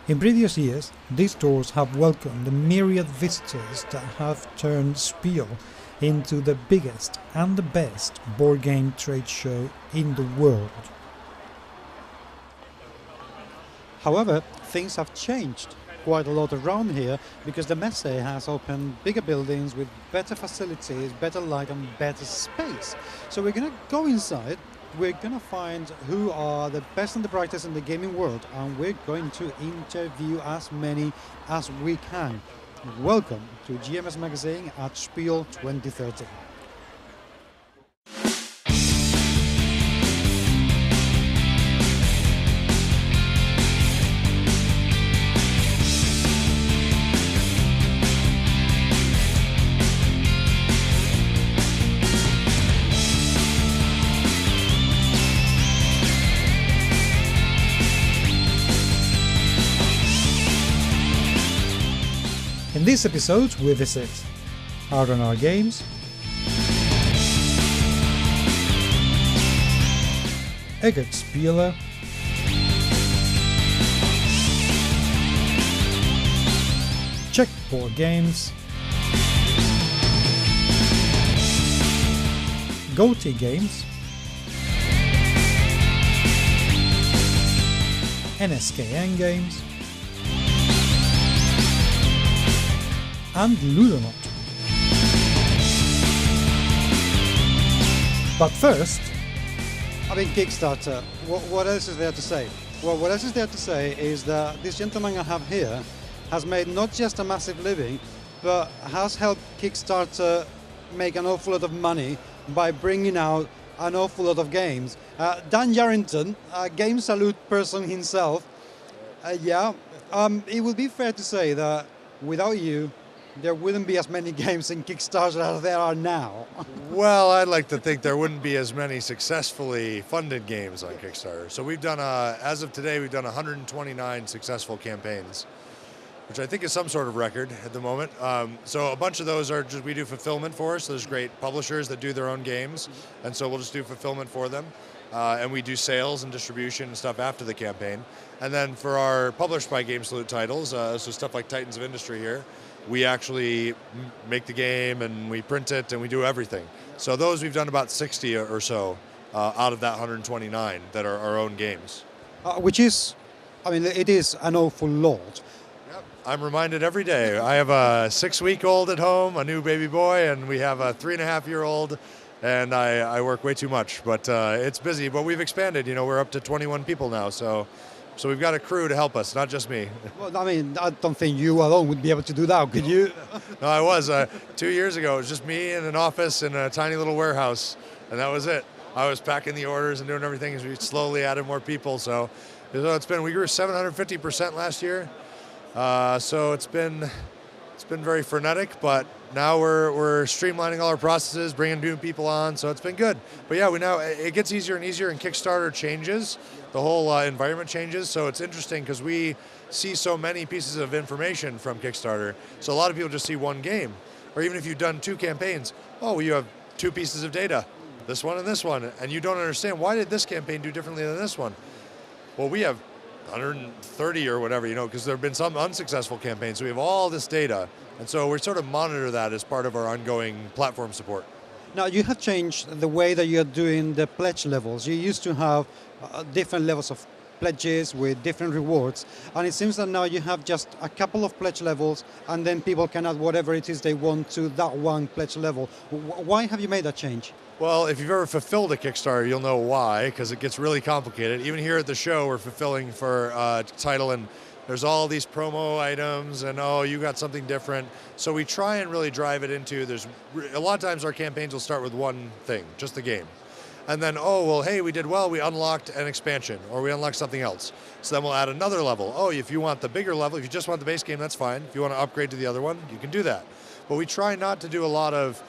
In previous years, these stores have welcomed the myriad visitors that have turned Spiel into the biggest and the best board game trade show in the world. However, things have changed quite a lot around here because the Messe has opened bigger buildings with better facilities, better light and better space. So we're going to go inside, we're going to find who are the best and the brightest in the gaming world, and we're going to interview as many as we can. Welcome to GMS Magazine at Spiel 2013. In this episode we visit R+R Games, Eggertspiele, Czech Board Games, Goatee Games, NSKN Games, and Ludonaut. But first, Kickstarter, what else is there to say? Well, what else is there to say is that this gentleman I have here has made not just a massive living, but has helped Kickstarter make an awful lot of money by bringing out an awful lot of games. Dan Yarrington, a Game Salute person himself, it would be fair to say that without you, there wouldn't be as many games in Kickstarter as there are now. Well, I'd like to think there wouldn't be as many successfully funded games on Kickstarter. So we've done, as of today, we've done 129 successful campaigns, which I think is some sort of record at the moment. So a bunch of those are just, we do fulfillment for, so there's great publishers that do their own games, and so we'll just do fulfillment for them. And we do sales and distribution and stuff after the campaign. And then for our published by Game Salute titles, so stuff like Titans of Industry here, we actually make the game and we print it and we do everything. So those we've done about 60 or so out of that 129 that are our own games. Which is, it is an awful lot. Yep. I'm reminded every day. I have a 6-week-old at home, a new baby boy, and we have a 3.5-year-old, and I work way too much, but it's busy. But we've expanded, we're up to 21 people now, so we've got a crew to help us, not just me. Well, I don't think you alone would be able to do that, could you? No, I was. 2 years ago, it was just me in an office in a tiny little warehouse, and that was it. I was packing the orders and doing everything as we slowly added more people. So we grew 750% last year. So it's been very frenetic, but now we're streamlining all our processes, bringing new people on, so it's been good. But yeah, it gets easier and easier, and Kickstarter changes. The whole environment changes, so it's interesting because we see so many pieces of information from Kickstarter. So a lot of people just see one game, or even if you've done 2 campaigns, you have 2 pieces of data, this one and this one, and you don't understand why did this campaign do differently than this one. Well, we have 130 or whatever, because there have been some unsuccessful campaigns, so we have all this data, and so we sort of monitor that as part of our ongoing platform support. Now, you have changed the way that you're doing the pledge levels. You used to have different levels of pledges with different rewards, and it seems that now you have just a couple of pledge levels, and then people can add whatever it is they want to that one pledge level. Why have you made that change? Well, if you've ever fulfilled a Kickstarter, you'll know why, because it gets really complicated. Even here at the show, we're fulfilling for a title, and there's all these promo items, and you got something different. So we try and really drive it into, a lot of times our campaigns will start with one thing, just the game. And then, hey, we did well, we unlocked an expansion, or we unlocked something else. So then we'll add another level. If you want the bigger level, if you just want the base game, that's fine. If you want to upgrade to the other one, you can do that. But we try not to do a lot of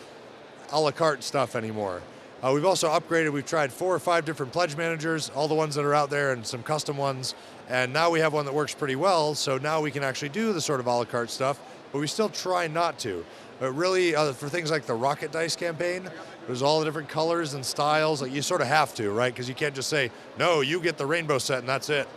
a la carte stuff anymore. We've also upgraded, we've tried 4 or 5 different pledge managers, all the ones that are out there and some custom ones. And now we have one that works pretty well, so now we can actually do the sort of a la carte stuff, but we still try not to. But really, for things like the Rocket Dice campaign, there's all the different colors and styles. Like, you sort of have to, right? Because you can't just say, no, you get the rainbow set and that's it.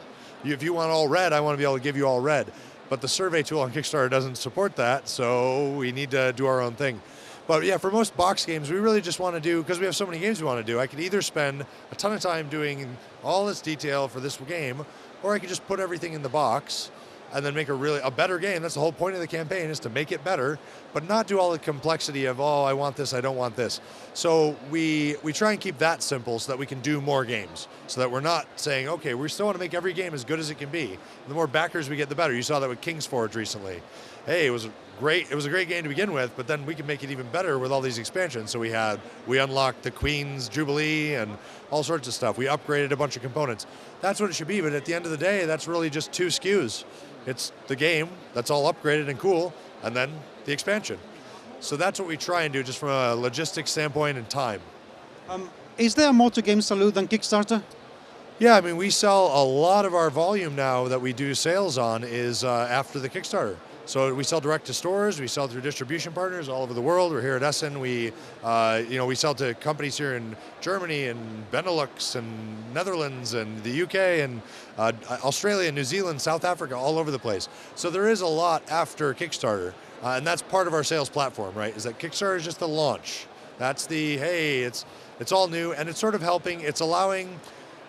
If you want all red, I want to be able to give you all red. But the survey tool on Kickstarter doesn't support that, so we need to do our own thing. But yeah, for most box games, we really just want to do, because we have so many games we want to do, I could either spend a ton of time doing all this detail for this game, or I could just put everything in the box and then make a better game. That's the whole point of the campaign, is to make it better, but not do all the complexity of, oh, I want this, I don't want this. So we try and keep that simple so that we can do more games, so that we're not saying, okay, we still want to make every game as good as it can be. The more backers we get, the better. You saw that with Kingsforge recently. Hey, it was a great game to begin with, but then we can make it even better with all these expansions. So we unlocked the Queen's Jubilee and all sorts of stuff. We upgraded a bunch of components. That's what it should be, but at the end of the day, that's really just 2 SKUs. It's the game that's all upgraded and cool, and then the expansion. So that's what we try and do, just from a logistics standpoint and time. Is there more to Game Salute than Kickstarter? Yeah, I mean, we sell a lot of our volume now that we do sales on is after the Kickstarter. So we sell direct to stores, we sell through distribution partners all over the world. We're here at Essen. We sell to companies here in Germany and Benelux and Netherlands and the UK and Australia, New Zealand, South Africa, all over the place. So there is a lot after Kickstarter, and that's part of our sales platform, right? Is that Kickstarter is just the launch. That's the, hey, it's all new, and it's sort of helping, it's allowing,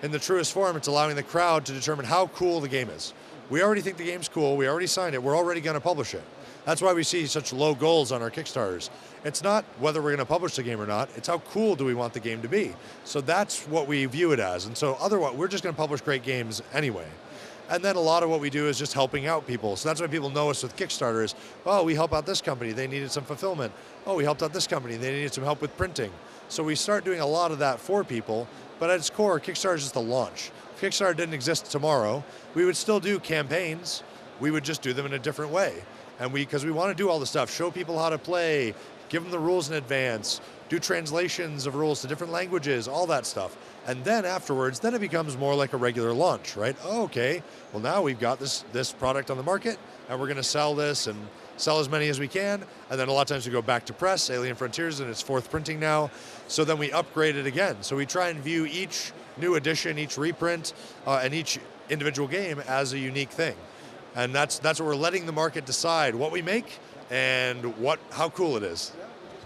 in the truest form, it's allowing the crowd to determine how cool the game is. We already think the game's cool, we already signed it, we're already going to publish it. That's why we see such low goals on our Kickstarters. It's not whether we're going to publish the game or not, it's how cool do we want the game to be. So that's what we view it as. And so otherwise, we're just going to publish great games anyway. And then a lot of what we do is just helping out people. So that's why people know us with Kickstarter is, oh, we help out this company, they needed some fulfillment. Oh, we helped out this company, they needed some help with printing. So we start doing a lot of that for people, but at its core, Kickstarter is just the launch. If Kickstarter didn't exist tomorrow, we would still do campaigns, we would just do them in a different way. And because we want to do all the stuff, show people how to play, give them the rules in advance, do translations of rules to different languages, all that stuff. And then afterwards, then it becomes more like a regular launch, right? Oh, okay, well now we've got this product on the market, and we're going to sell this and sell as many as we can. And then a lot of times we go back to press, Alien Frontiers, and it's 4th printing now. So then we upgrade it again. So we try and view each new edition, each reprint, and each individual game as a unique thing. And that's what we're letting the market decide what we make and how cool it is.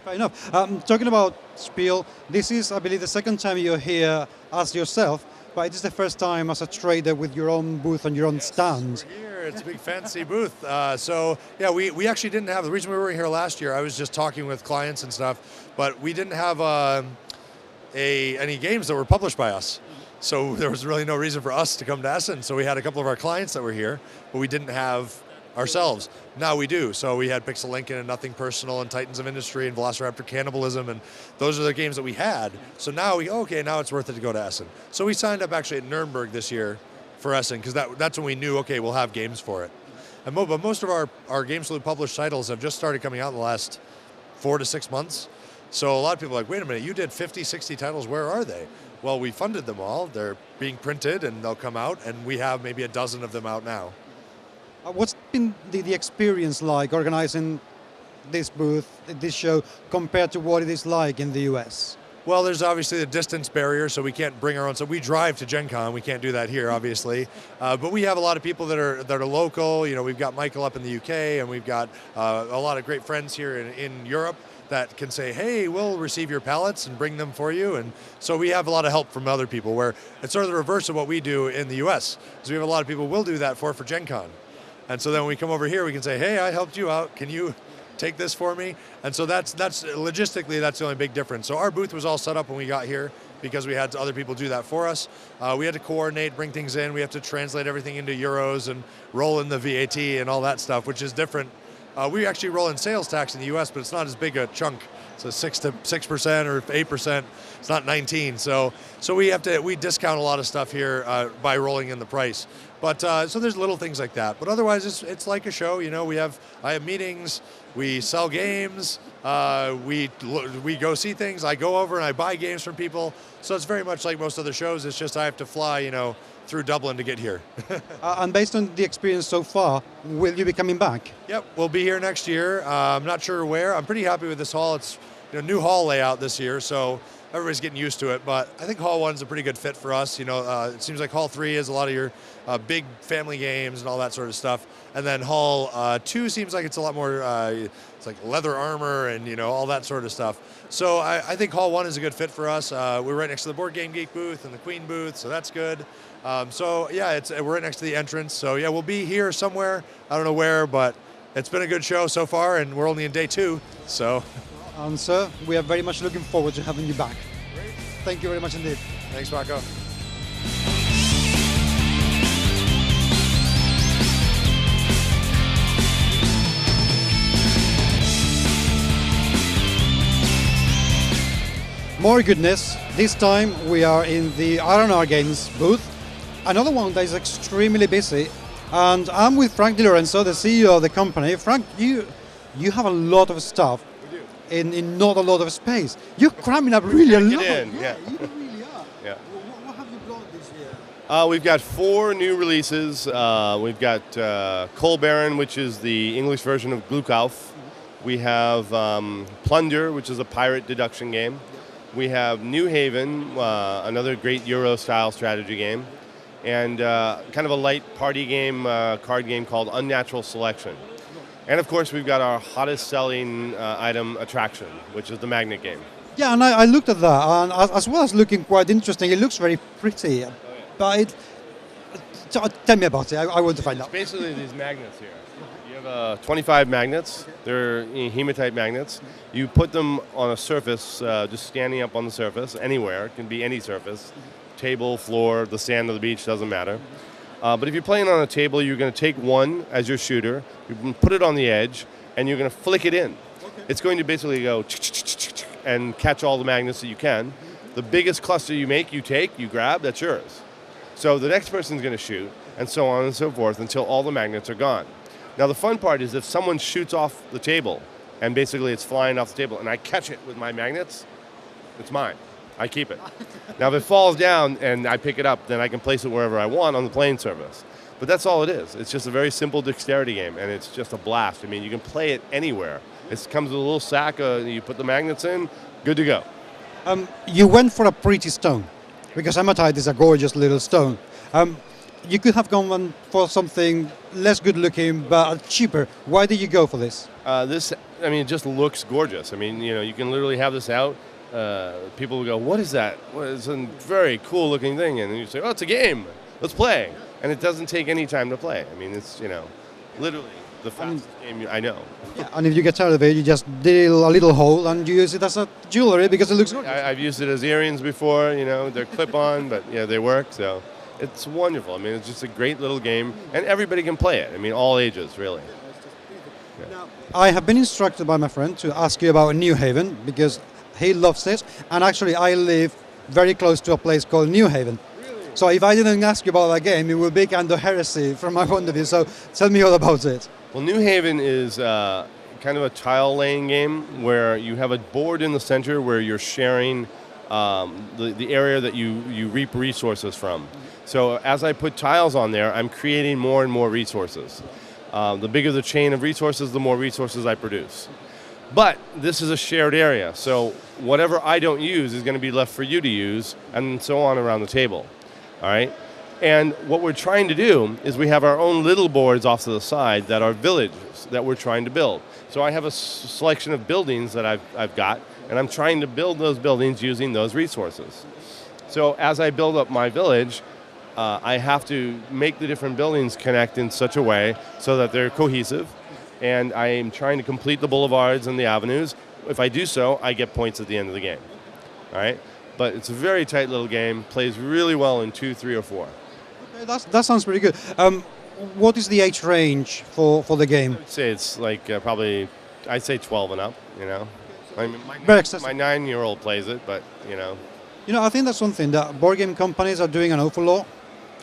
Fair enough. Talking about Spiel, this is, I believe, the second time you're here as yourself, but it is the first time as a trader with your own booth and your own stand. We're here. It's a big fancy booth. So yeah, we actually didn't have, the reason we were here last year, I was just talking with clients and stuff, but we didn't have any games that were published by us. So there was really no reason for us to come to Essen. So we had a couple of our clients that were here, but we didn't have ourselves. Now we do. So we had Pixel Lincoln and Nothing Personal and Titans of Industry and Velociraptor Cannibalism, and those are the games that we had. So now now it's worth it to go to Essen. So we signed up actually at Nuremberg this year for Essen, because that's when we knew, okay, we'll have games for it. But most of our Game Salute published titles have just started coming out in the last 4 to 6 months. So a lot of people are like, wait a minute, you did 50, 60 titles, where are they? Well, we funded them all. They're being printed and they'll come out, and we have maybe a dozen of them out now. What's been the experience like organizing this booth, this show, compared to what it is like in the US? Well, there's obviously the distance barrier, so we can't bring our own. So we drive to Gen Con. We can't do that here, obviously. But we have a lot of people that are local. You know, we've got Michael up in the UK, and we've got a lot of great friends here in Europe that can say, hey, we'll receive your pallets and bring them for you. And so we have a lot of help from other people, where it's sort of the reverse of what we do in the US. So we have a lot of people will do that for Gen Con. And so then when we come over here, we can say, hey, I helped you out. Can you take this for me? And so that's logistically, that's the only big difference. So our booth was all set up when we got here because we had other people do that for us. We had to coordinate, bring things in. We have to translate everything into euros and roll in the VAT and all that stuff, which is different. We actually roll in sales tax in the US, but it's not as big a chunk. So 6% or 8%. It's not 19. So we discount a lot of stuff here by rolling in the price. But so there's little things like that. But otherwise, it's like a show. You know, I have meetings. We sell games. We go see things. I go over and I buy games from people. So it's very much like most other shows. It's just I have to fly, you know, through Dublin to get here. And based on the experience so far, will you be coming back? Yep, we'll be here next year. I'm not sure where. I'm pretty happy with this hall. It's new hall layout this year, so everybody's getting used to it. But I think Hall 1's a pretty good fit for us. You know, it seems like Hall 3 is a lot of your big family games and all that sort of stuff. And then Hall 2 seems like it's a lot more, it's like leather armor and, you know, all that sort of stuff. So I think Hall 1 is a good fit for us. We're right next to the Board Game Geek booth and the Queen booth, so that's good. So yeah, we're right next to the entrance. So yeah, we'll be here somewhere. I don't know where, but it's been a good show so far, and we're only in day 2. So. And sir, we are very much looking forward to having you back. Great. Thank you very much indeed. Thanks, Paco. More goodness. This time we are in the R+R Games booth. Another one that is extremely busy. And I'm with Frank DiLorenzo, the CEO of the company. Frank, you have a lot of stuff in not a lot of space. You're cramming up really a lot. Yeah. You really are. Yeah. What have you brought this year? We've got 4 new releases. We've got Coal Baron, which is the English version of Glukauf. We have Plunder, which is a pirate deduction game. We have New Haven, another great Euro-style strategy game. And kind of a light party game, card game called Unnatural Selection. And of course, we've got our hottest selling item, Attraction, which is the magnet game. Yeah, and I looked at that, and as well as looking quite interesting, it looks very pretty. Oh, yeah. But tell me about it. I want to find out. It's basically these magnets here. You have 25 magnets. They're hematite magnets. You put them on a surface, just standing up on the surface, anywhere. It can be any surface. Table, floor, the sand of the beach, doesn't matter. But if you're playing on a table, you're going to take one as your shooter, you're going to put it on the edge, and you're going to flick it in. Okay. It's going to basically go and catch all the magnets that you can. The biggest cluster you make, you take, you grab, that's yours. So the next person's going to shoot, and so on and so forth until all the magnets are gone. Now the fun part is if someone shoots off the table, and basically it's flying off the table, and I catch it with my magnets, it's mine. I keep it. Now, if it falls down and I pick it up, then I can place it wherever I want on the playing surface. But that's all it is. It's just a very simple dexterity game, and it's just a blast. I mean, you can play it anywhere. It comes with a little sack. You put the magnets in, good to go. You went for a pretty stone, because hematite is a gorgeous little stone. You could have gone for something less good-looking but cheaper. Why did you go for this? It just looks gorgeous. I mean, you can literally have this out. People will go, what is that? Well, it's a very cool looking thing. And you say, oh, it's a game. Let's play. And it doesn't take any time to play. I mean, it's, literally the fastest game I know. Yeah, and if you get tired of it, you just drill a little hole and you use it as a jewelry because it looks good. I've used it as earrings before, they're clip-on, but they work. So it's wonderful. I mean, it's just a great little game. And everybody can play it. I mean, all ages, really. Yeah. Now, I have been instructed by my friend to ask you about New Haven because he loves it, and actually I live very close to a place called New Haven. Really? So if I didn't ask you about that game, it would be kind of heresy from my point of view, so tell me all about it. Well, New Haven is kind of a tile-laying game where you have a board in the center where you're sharing the area that you reap resources from. So as I put tiles on there, I'm creating more and more resources. The bigger the chain of resources, the more resources I produce. But this is a shared area, so whatever I don't use is going to be left for you to use, and so on around the table. All right? And what we're trying to do is we have our own little boards off to the side that are villages that we're trying to build. So I have a selection of buildings that I've got, and I'm trying to build those buildings using those resources. So as I build up my village, I have to make the different buildings connect in such a way so that they're cohesive. And I am trying to complete the boulevards and the avenues. If I do so, I get points at the end of the game. All right? But it's a very tight little game. Plays really well in 2, 3, or 4. Okay, that sounds pretty good. What is the age range for the game? I'd say it's like probably, I'd say 12 and up, I mean, my 9-year-old plays it, but, I think that's something that board game companies are doing an awful lot.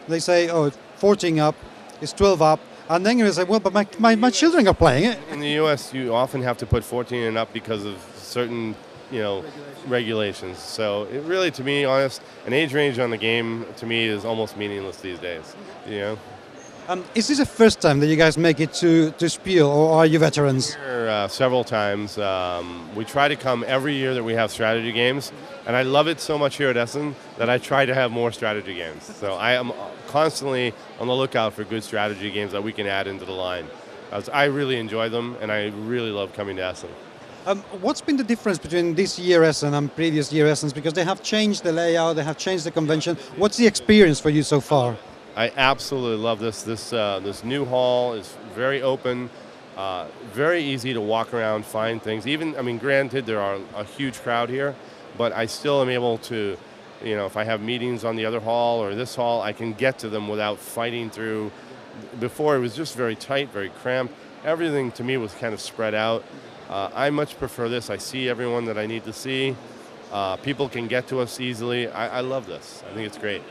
They say, oh, 14 up, it's 12 up. And then you say, well, but my children are playing it. In the U.S., you often have to put 14 and up because of certain, regulations. So it really, to me, honest, an age range on the game, to me, is almost meaningless these days, Is this the first time that you guys make it to Spiel, or are you veterans? here several times. We try to come every year that we have strategy games, and I love it so much here at Essen that I try to have more strategy games. So I am constantly on the lookout for good strategy games that we can add into the line. I really enjoy them, and I really love coming to Essen. What's been the difference between this year Essen and previous year Essens? Because they have changed the layout, they have changed the convention. What's the experience for you so far? I absolutely love this. This new hall is very open, very easy to walk around, find things. Even, I mean, granted, there are a huge crowd here, but I still am able to, you know, if I have meetings on the other hall or this hall, I can get to them without fighting through. Before, it was just very tight, very cramped. Everything to me was kind of spread out. I much prefer this. I see everyone that I need to see. People can get to us easily. I love this. I think it's great.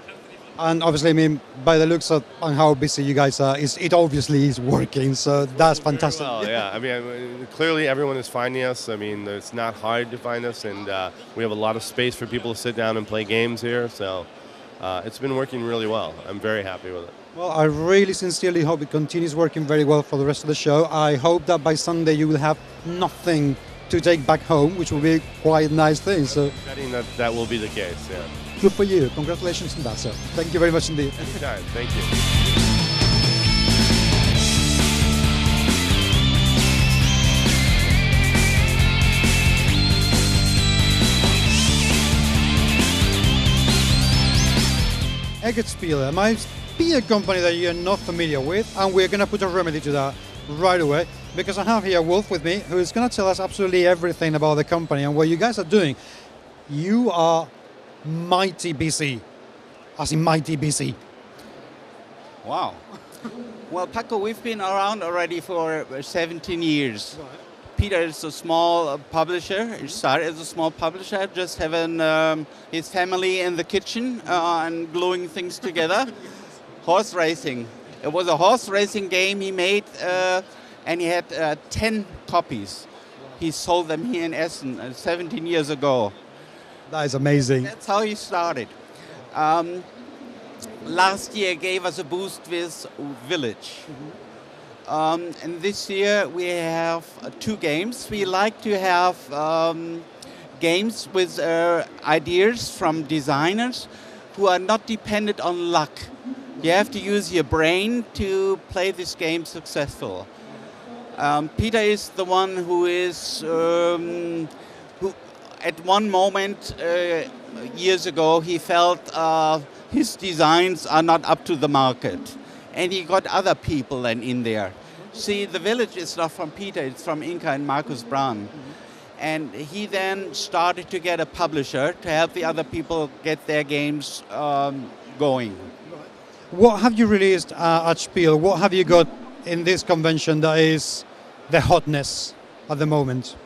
And obviously, I mean, by the looks of on how busy you guys are, it obviously is working, so that's fantastic. Well, yeah, I mean, clearly everyone is finding us. I mean, it's not hard to find us, and we have a lot of space for people to sit down and play games here, so it's been working really well. I'm very happy with it. Well, I really sincerely hope it continues working very well for the rest of the show. I hope that by Sunday you will have nothing to take back home, which will be quite a nice thing. So, betting that will be the case, yeah. Good for you. Congratulations on that, sir. Thank you very much indeed. Anytime. Thank you. Eggertspiele might be a company that you're not familiar with, and we're going to put a remedy to that right away, because I have here Wolf with me, who is going to tell us absolutely everything about the company and what you guys are doing. You are mighty busy, as in mighty busy. Wow. Well, Paco, we've been around already for 17 years. Right. Peter is a small publisher. He started as a small publisher, just having his family in the kitchen and gluing things together. Horse racing. It was a horse racing game he made, and he had 10 copies. He sold them here in Essen 17 years ago. That is amazing. That's how he started. Last year gave us a boost with Village. And this year we have 2 games. We like to have games with ideas from designers who are not dependent on luck. You have to use your brain to play this game successful. Peter is the one who is who at one moment years ago he felt his designs are not up to the market, and he got other people then in there. See, the Village is not from Peter, it's from Inka and Markus Braun. And he then started to get a publisher to help the other people get their games going. What have you released at Spiel? What have you got in this convention that is the hotness at the moment?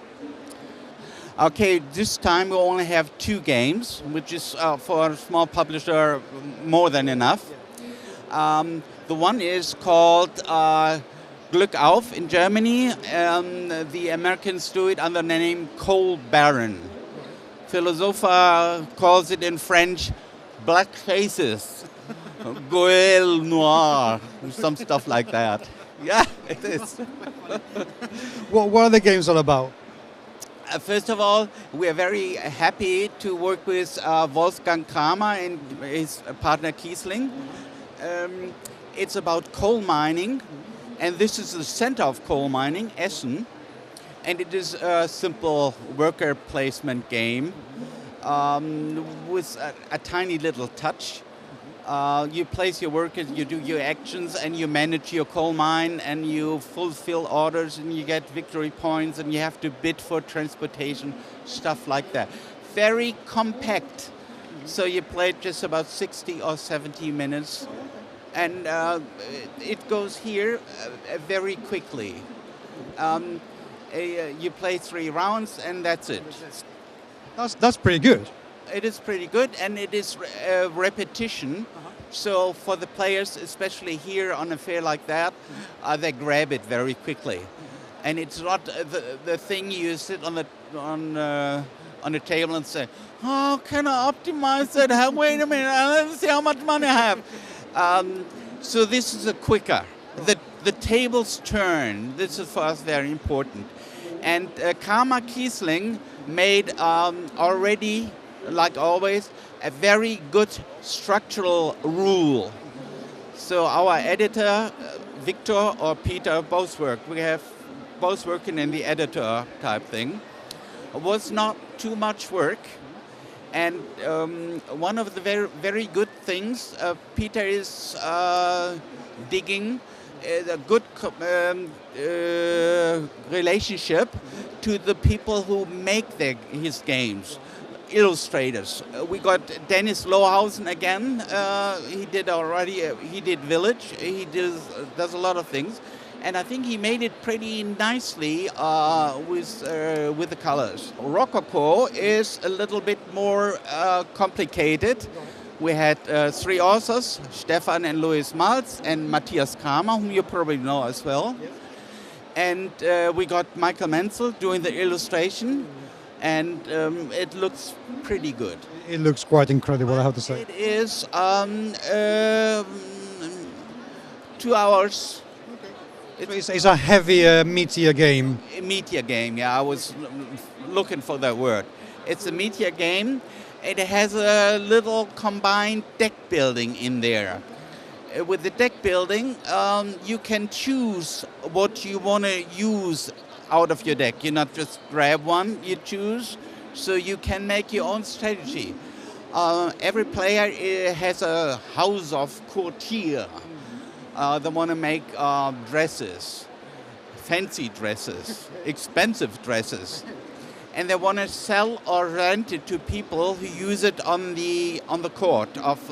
Okay, this time we only have 2 games, which is for a small publisher more than enough. The one is called Glück auf in Germany. The Americans do it under the name Coal Baron. Philosopher calls it in French Black Faces, Goël Noir, some stuff like that. Yeah, it is. What are the games all about? First of all, we are very happy to work with Wolfgang Kramer and his partner Kiesling. It's about coal mining, and this is the center of coal mining, Essen. And it is a simple worker placement game with a tiny little touch. You place your workers, you do your actions, and you manage your coal mine, and you fulfill orders, and you get victory points, and you have to bid for transportation, stuff like that. Very compact. So you play just about 60 or 70 minutes, and it goes here very quickly. You play 3 rounds, and that's it. That's pretty good. It is pretty good, and it is repetition. So for the players, especially here on a fair like that, they grab it very quickly. And it's not the thing you sit on the table and say, "Oh, can I optimize that? Wait a minute, let's see how much money I have." So this is a quicker. The tables turn. This is for us very important. And Karma Kiesling made already, like always, a very good structural rule. So our editor, Victor or Peter, both work. We have both working in the editor type thing. It was not too much work. And one of the very, very good things, Peter is digging a good relationship to the people who make his games, illustrators. We got Dennis Lohausen again. He did Village. He does a lot of things. And I think he made it pretty nicely with the colors. Rococo is a little bit more complicated. We had 3 authors, Stefan and Louis Malz and Matthias Kramer, whom you probably know as well. Yes. And we got Michael Menzel doing the illustration, and it looks pretty good. It looks quite incredible, I have to say. It is 2 hours. It's a heavier, meatier game. A meatier game, yeah. I was looking for that word. It's a meatier game. It has a little combined deck building in there. With the deck building, you can choose what you want to use out of your deck. You not just grab one, you choose. So you can make your own strategy. Every player has a house of courtier. They want to make dresses, fancy dresses, expensive dresses, and they want to sell or rent it to people who use it on the court of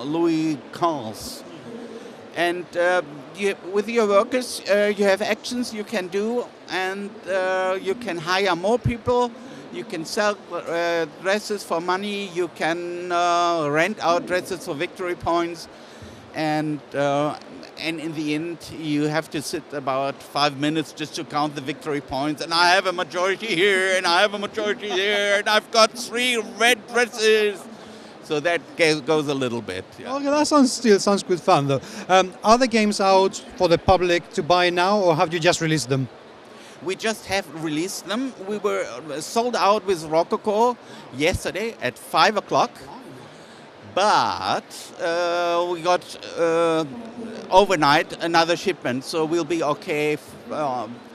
Louis XV. And with your workers, you have actions you can do, and you can hire more people. You can sell dresses for money. You can rent out dresses for victory points, and in the end, you have to sit about 5 minutes just to count the victory points. And I have a majority here, and I have a majority there, and I've got 3 red dresses. So that goes a little bit. Yeah. Okay, that sounds good fun, though. Are the games out for the public to buy now, or have you just released them? We just have released them. We were sold out with Rococo yesterday at 5 o'clock. But we got overnight another shipment, so we'll be okay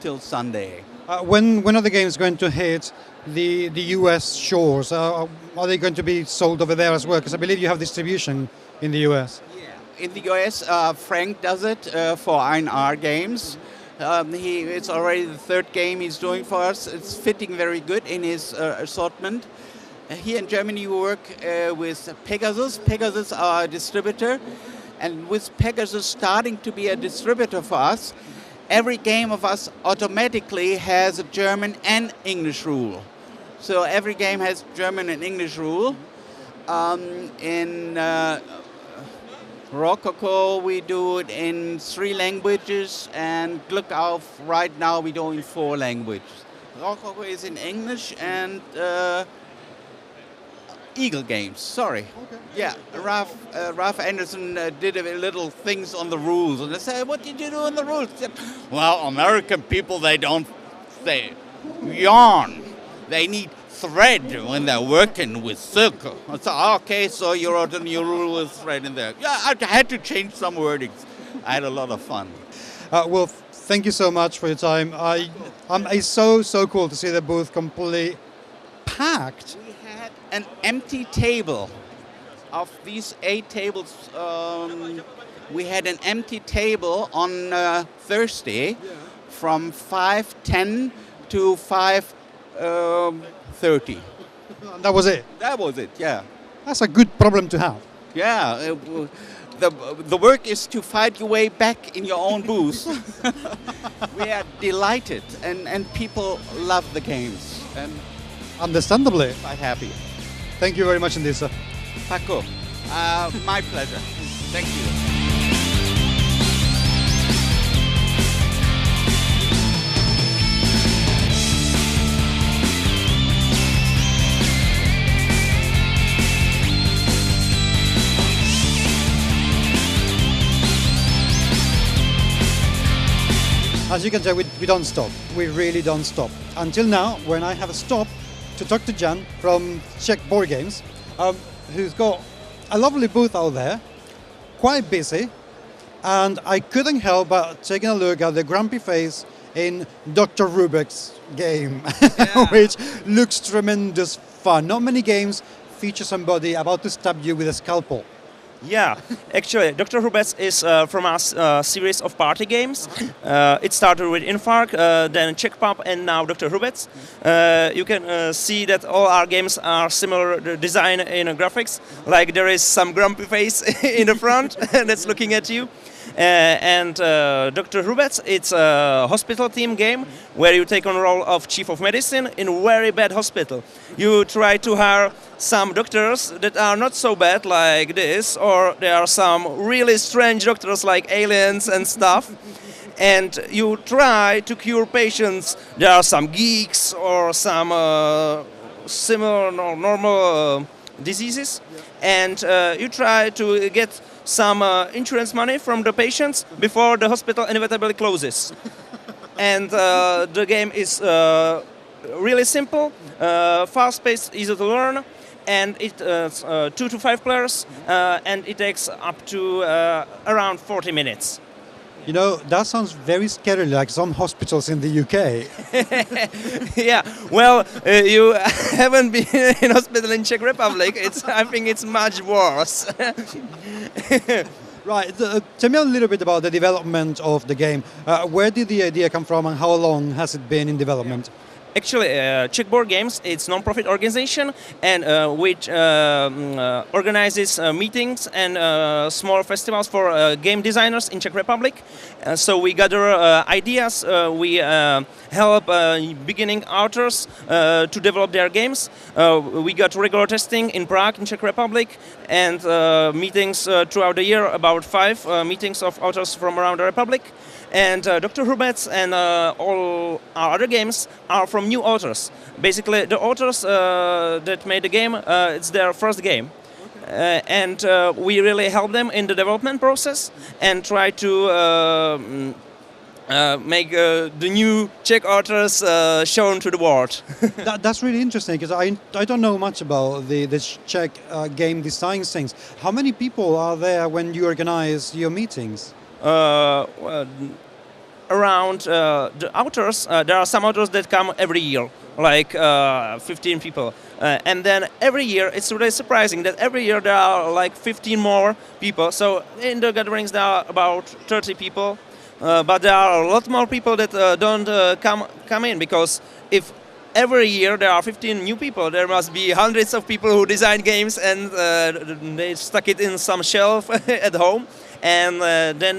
till Sunday. When are the games going to hit the US shores? Are they going to be sold over there as well? Because I believe you have distribution in the US. Yeah, in the US, Frank does it for R+R Games. It's already the 3rd game he's doing for us. It's fitting very good in his assortment. Here in Germany, we work with Pegasus. Pegasus is our distributor. And with Pegasus starting to be a distributor for us, every game of us automatically has a German and English rule. So every game has German and English rule. In Rococo, we do it in 3 languages, and Glückauf, right now, we do it in 4 languages. Rococo is in English, and Eagle Games, sorry. Okay. Yeah, Ralph Anderson did a little things on the rules, and I said, "What did you do on the rules?" He said, "Well, American people, they yarn. They need thread when they're working with silk." I said, "Okay, so you wrote a new rule with thread in there." Yeah, I had to change some wordings. I had a lot of fun. Well, thank you so much for your time. It's so cool to see the booth completely packed. An empty table. Of these 8 tables, we had an empty table on Thursday from 5:10 to 5:30. That was it? That was it, yeah. That's a good problem to have. Yeah. The work is to fight your way back in your own booth. We are delighted, and people love the games. And understandably. Quite happy. Thank you very much indeed, sir. Paco, my pleasure. Thank you. As you can tell, we don't stop. We really don't stop. Until now, when I have stopped to talk to Jan from Czech Board Games, who's got a lovely booth out there, quite busy, and I couldn't help but taking a look at the grumpy face in Dr. Rubik's game, which looks tremendous fun. Not many games feature somebody about to stab you with a scalpel. Yeah, actually, Dr. Rubik's is from a series of party games. It started with Infark, then Czech Pub, and now Dr. Rubik's. You can see that all our games are similar design in graphics. Like there is some grumpy face in the front that's looking at you. And Dr. Rubik's, it's a hospital team game where you take on role of chief of medicine in a very bad hospital. You try to hire some doctors that are not so bad like this, or there are some really strange doctors like aliens and stuff. And you try to cure patients. There are some geeks or some similar or normal diseases. And you try to get some insurance money from the patients before the hospital inevitably closes. And the game is really simple, fast-paced, easy to learn, and it's 2 to 5 players, and it takes up to around 40 minutes. You know, that sounds very scary, like some hospitals in the UK. Yeah, well, you haven't been in hospital in Czech Republic. I think it's much worse. Right, tell me a little bit about the development of the game. Where did the idea come from and how long has it been in development? Actually, Czech Board Games, it's a non-profit organization and which organizes meetings and small festivals for game designers in Czech Republic. So we gather ideas, we help beginning authors to develop their games. We got regular testing in Prague in Czech Republic and meetings throughout the year, about 5 meetings of authors from around the Republic. And Dr. Rubik's and all our other games are from new authors. Basically, the authors that made the game, it's their first game. And we really help them in the development process and try to make the new Czech authors shown to the world. That's really interesting because I don't know much about the Czech game design things. How many people are there when you organize your meetings? Around the authors, there are some authors that come every year, like 15 people. And then every year, it's really surprising that every year there are like 15 more people. So in the gatherings there are about 30 people, but there are a lot more people that don't come in, because if every year there are 15 new people, there must be hundreds of people who design games and they stuck it in some shelf at home. And then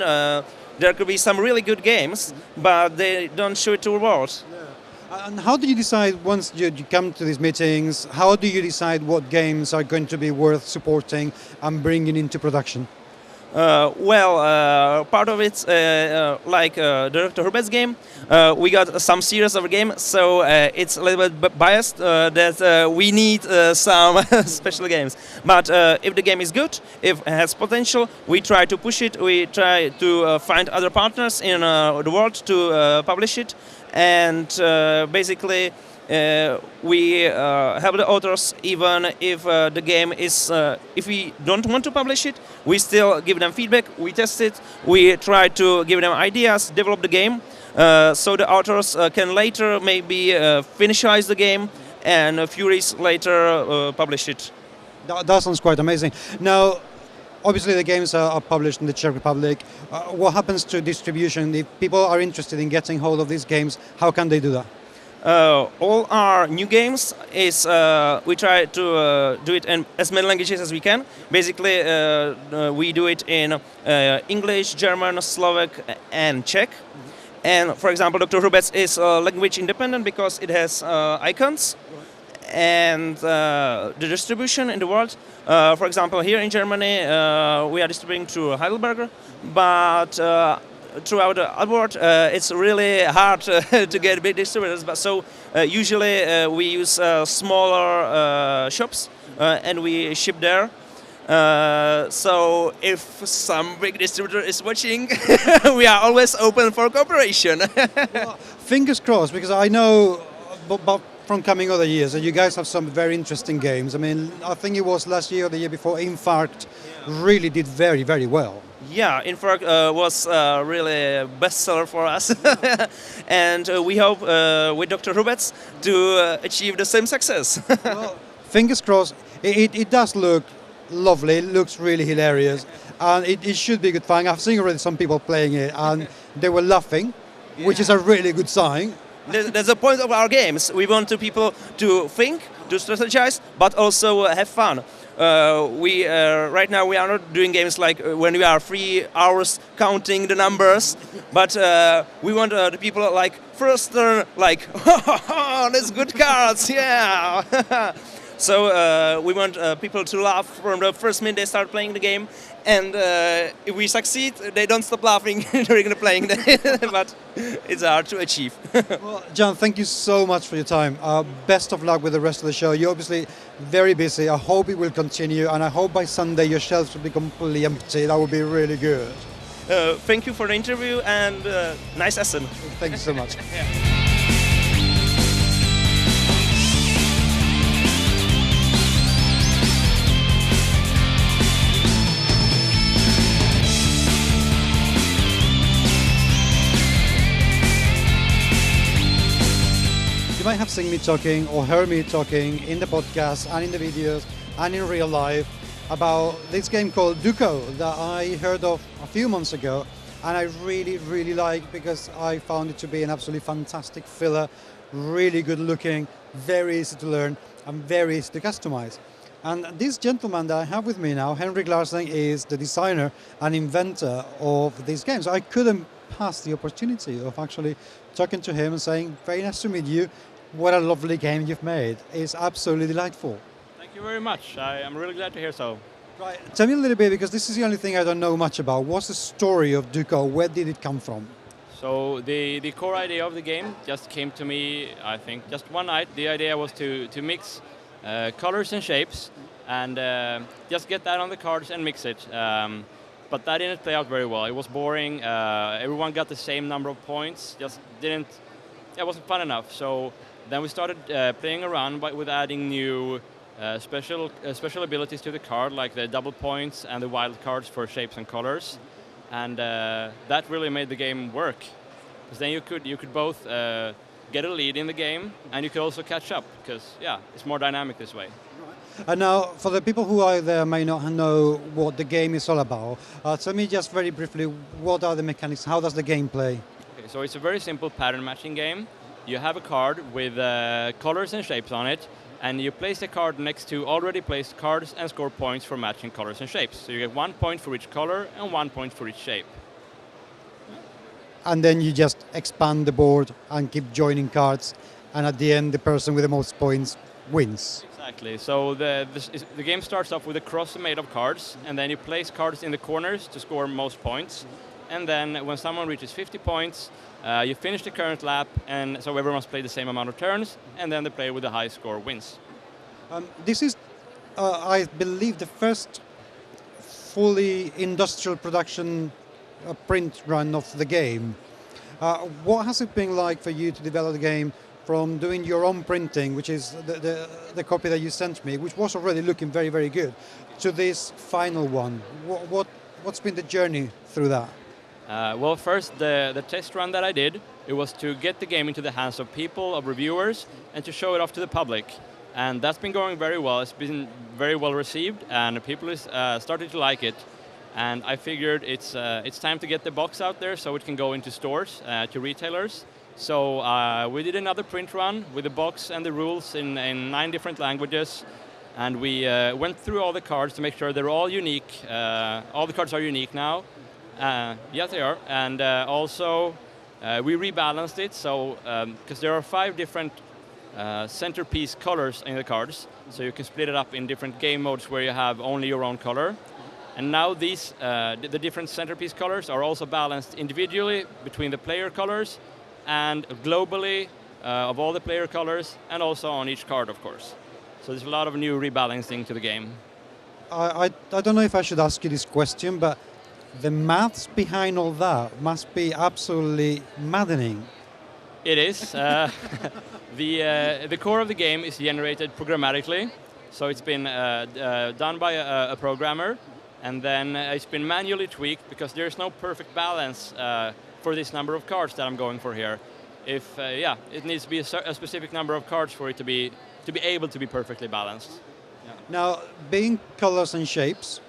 there could be some really good games, but they don't show it to the world. Yeah. And how do you decide, once you come to these meetings, how do you decide what games are going to be worth supporting and bringing into production? Part of it's like the Dr. Rubik's game. We got some series of games, so it's a little bit biased that we need some special games. But if the game is good, if it has potential, we try to push it. We try to find other partners in the world to publish it, and basically we help the authors even if the game is, if we don't want to publish it, we still give them feedback, we test it, we try to give them ideas, develop the game, so the authors can later maybe finalize the game and a few years later publish it. That sounds quite amazing. Now, obviously the games are published in the Czech Republic. What happens to distribution? If people are interested in getting hold of these games, how can they do that? All our new games is we try to do it in as many languages as we can. Basically, we do it in English, German, Slovak, and Czech. And for example, Dr. Rubik's is language independent because it has icons. And the distribution in the world, for example, here in Germany, we are distributing through Heidelberger, but throughout the world, it's really hard to get big distributors. But so usually we use smaller shops and we ship there. So if some big distributor is watching, we are always open for cooperation. Well, fingers crossed, because I know but from coming other years that you guys have some very interesting games. I mean, I think it was last year or the year before, Infarct really did very, very well. Yeah, Infarct was really a bestseller for us, and we hope with Dr. Hubets to achieve the same success. Well, fingers crossed. It does look lovely. It looks really hilarious, and it should be good fun. I've seen already some people playing it, and they were laughing, which is a really good sign. That's the point of our games. We want people to think, to strategize, but also have fun. Right now we are not doing games like when we are 3 hours counting the numbers, but we want the people like first turn like, that's good cards, yeah. So we want people to laugh from the first minute they start playing the game, and if we succeed, they don't stop laughing during the playing, but it's hard to achieve. Well, John, thank you so much for your time. Best of luck with the rest of the show. You're obviously very busy. I hope it will continue, and I hope by Sunday your shelves will be completely empty. That would be really good. Thank you for the interview, and nice Essen. Thank you so much. You might have seen me talking or heard me talking in the podcast and in the videos and in real life about this game called Duco that I heard of a few months ago, and I really, really like, because I found it to be an absolutely fantastic filler, really good looking, very easy to learn and very easy to customize. And this gentleman that I have with me now, Henrik Larsson, is the designer and inventor of these games. So I couldn't pass the opportunity of actually talking to him and saying, very nice to meet you. What a lovely game you've made. It's absolutely delightful. Thank you very much. I'm really glad to hear so. Right. Tell me a little bit, because this is the only thing I don't know much about. What's the story of Duco? Where did it come from? So the core idea of the game just came to me, I think, just one night. The idea was to mix colors and shapes and just get that on the cards and mix it. But that didn't play out very well. It was boring. Everyone got the same number of points. It wasn't fun enough. So then we started playing around with adding new special abilities to the card, like the double points and the wild cards for shapes and colors, and that really made the game work. Because then you could both get a lead in the game, and you could also catch up. Because it's more dynamic this way. And now, for the people who are there may not know what the game is all about, tell me just very briefly, what are the mechanics? How does the game play? Okay, so it's a very simple pattern matching game. You have a card with colors and shapes on it, and you place the card next to already placed cards and score points for matching colors and shapes. So you get 1 point for each color and 1 point for each shape. And then you just expand the board and keep joining cards, and at the end the person with the most points wins. Exactly. So the game starts off with a cross made of cards, and then you place cards in the corners to score most points. And then when someone reaches 50 points, you finish the current lap, and so everyone's played the same amount of turns, and then the player with the high score wins. This is, I believe, the first fully industrial production print run of the game. What has it been like for you to develop the game from doing your own printing, which is the copy that you sent me, which was already looking very, very good, to this final one? What's been the journey through that? Well, first, the test run that I did, it was to get the game into the hands of people, of reviewers, and to show it off to the public. And that's been going very well. It's been very well received, and people started to like it. And I figured it's time to get the box out there so it can go into stores, to retailers. So we did another print run with the box and the rules in 9 different languages. And we went through all the cards to make sure they're all unique. All the cards are unique now. Yes, they are. And also, we rebalanced it, so because there are 5 different centerpiece colors in the cards, so you can split it up in different game modes where you have only your own color. And now these, the different centerpiece colors are also balanced individually between the player colors and globally of all the player colors, and also on each card, of course. So there's a lot of new rebalancing to the game. I don't know if I should ask you this question, but the maths behind all that must be absolutely maddening. It is. The core of the game is generated programmatically, so it's been done by a programmer, and then it's been manually tweaked because there's no perfect balance for this number of cards that I'm going for here. If it needs to be a specific number of cards for it to be able to be perfectly balanced. Yeah. Now, being colors and shapes,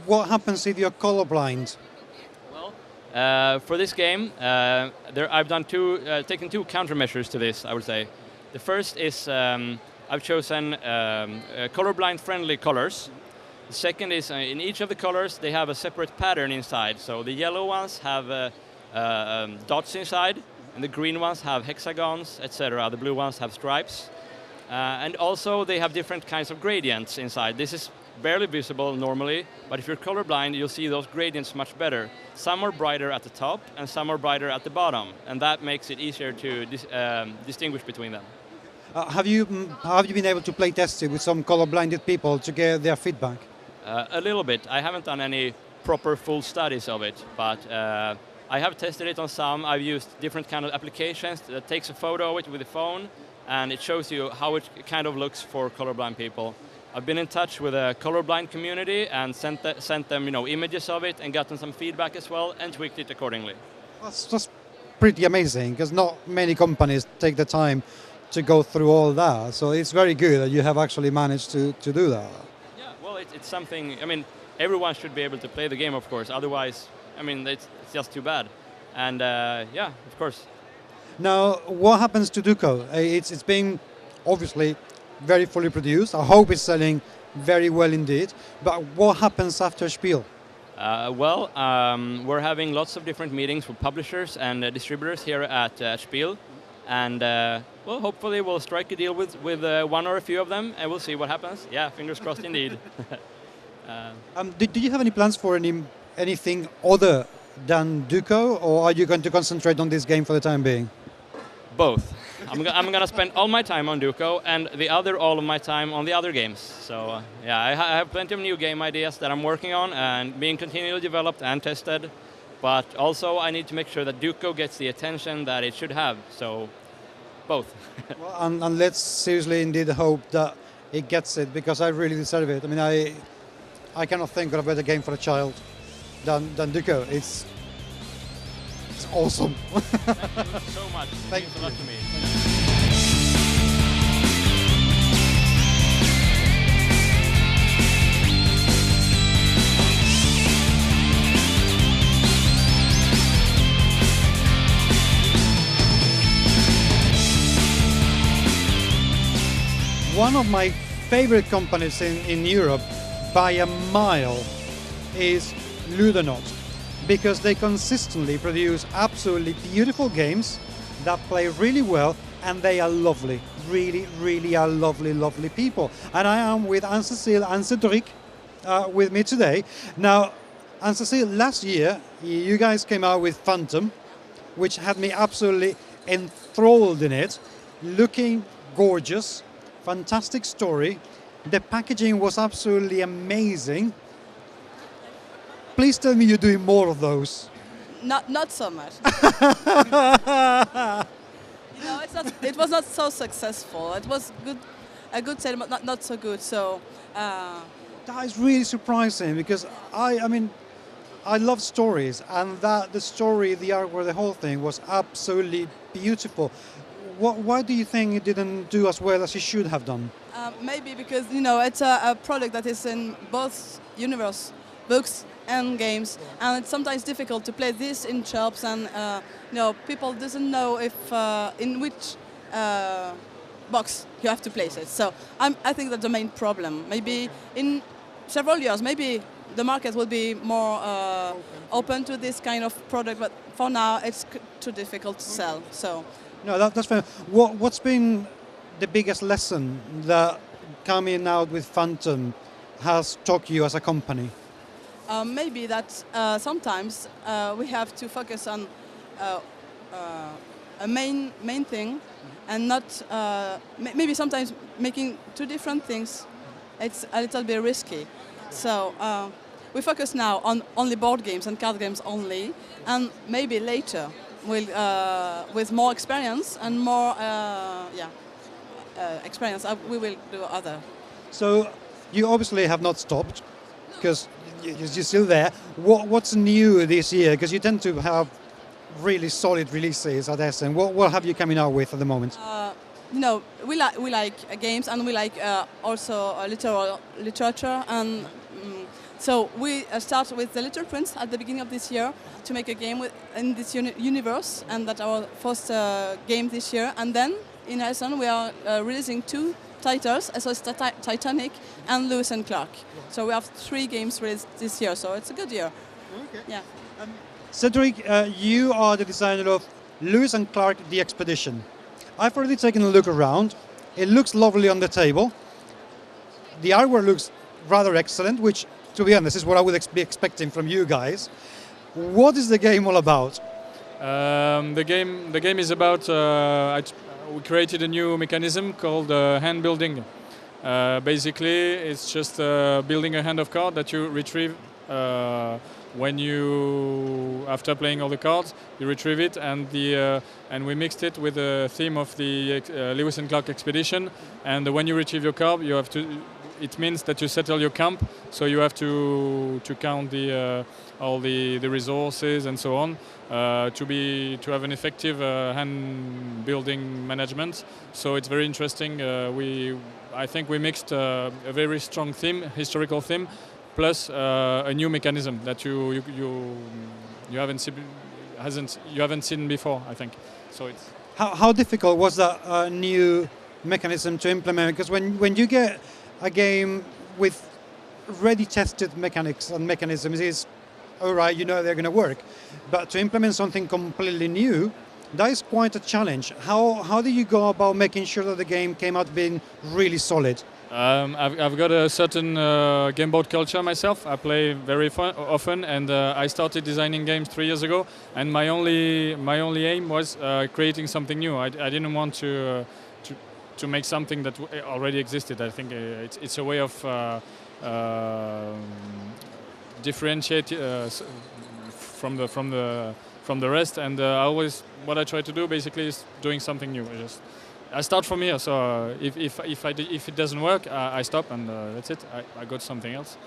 what happens if you're colorblind? Well, for this game, I've done taken two countermeasures to this, I would say. The first is I've chosen colorblind-friendly colors. The second is in each of the colors they have a separate pattern inside. So the yellow ones have dots inside, and the green ones have hexagons, etc. The blue ones have stripes. And also they have different kinds of gradients inside. This is barely visible normally, but if you're colorblind, you'll see those gradients much better. Some are brighter at the top, and some are brighter at the bottom, and that makes it easier to distinguish between them. Have you been able to play test it with some color-blinded people to get their feedback? A little bit. I haven't done any proper full studies of it, but I have tested it on some. I've used different kind of applications that takes a photo of it with the phone, and it shows you how it kind of looks for colorblind people. I've been in touch with a colorblind community and sent them, images of it and gotten some feedback as well and tweaked it accordingly. That's just pretty amazing because not many companies take the time to go through all that. So it's very good that you have actually managed to do that. Yeah, well, it's something. I mean, everyone should be able to play the game, of course. Otherwise, I mean, it's just too bad. And yeah, of course. Now, what happens to Duco? It's been obviously very fully produced. I hope it's selling very well indeed. But what happens after Spiel? We're having lots of different meetings with publishers and distributors here at Spiel. And hopefully we'll strike a deal with one or a few of them, and we'll see what happens. Yeah, fingers crossed indeed. Do you have any plans for anything other than Duco, or are you going to concentrate on this game for the time being? Both. I'm going to spend all my time on Duco and all of my time on the other games. So I have plenty of new game ideas that I'm working on and being continually developed and tested. But also I need to make sure that Duco gets the attention that it should have. So both. Well, and let's seriously indeed hope that it gets it, because I really deserve it. I mean, I cannot think of a better game for a child than Duco. It's awesome. Thank you so much. Thank you a lot to me. One of my favorite companies in Europe by a mile is Ludonaut, because they consistently produce absolutely beautiful games that play really well, and they are lovely, really, really are lovely people. And I am with Anne-Cecile and Cedrick with me today. Now, Anne-Cecile, last year you guys came out with Phantom, which had me absolutely enthralled in it, looking gorgeous, fantastic story. The packaging was absolutely amazing. Please tell me you're doing more of those. Not so much. It was not so successful. It was a good sale, but not so good. So that is really surprising, because I love stories, and the story, the artwork, the whole thing was absolutely beautiful. Why do you think it didn't do as well as it should have done? Maybe because it's a product that is in both universe, books and games, and it's sometimes difficult to play this in shops, and people doesn't know if in which box you have to place it. So I think that's the main problem. Maybe in several years, maybe the market will be more open to this kind of product, but for now it's too difficult to sell. So. No, that's fair. What's been the biggest lesson that coming out with Phantom has taught you as a company? Maybe that sometimes we have to focus on a main thing, and not maybe sometimes making two different things it's a little bit risky. So we focus now on only board games and card games only, and maybe later we'll, with more experience and more experience, we will do other. So you obviously have not stopped because you're still there. What's new this year? Because you tend to have really solid releases at Essen. What have you coming out with at the moment? We like games, and we like also literature, and so we start with the Little Prince at the beginning of this year to make a game in this universe, and that's our first game this year. And then in Essen we are releasing 2 titles, SOS Titanic and Lewis and Clark. So we have 3 games released this year, so it's a good year. Okay. Yeah. Cedric, you are the designer of Lewis and Clark: The Expedition. I've already taken a look around. It looks lovely on the table. The artwork looks rather excellent, which, to be honest, is what I would be expecting from you guys. What is the game all about? The game is about. We created a new mechanism called hand building. Basically, it's just building a hand of cards that you retrieve when you, after playing all the cards, you retrieve it, and we mixed it with the theme of the Lewis and Clark expedition. And when you retrieve your card, you have to. It means that you settle your camp, so you have to count all the resources and so on to have an effective hand building management. So it's very interesting. I think we mixed a very strong theme, historical theme, plus a new mechanism that you haven't seen before, I think. So it's how difficult was that new mechanism to implement? Because when you get a game with ready tested mechanics and mechanisms, is all right, you know they're going to work, but to implement something completely new, that is quite a challenge. How do you go about making sure that the game came out being really solid? I've got a certain game board culture myself. I play very often, and I started designing games 3 years ago. And my only aim was creating something new. I didn't want to make something that already existed. I think it's a way of differentiate from the rest. And what I try to do basically is doing something new. I start from here, so if it doesn't work, I stop, and that's it. I go to something else.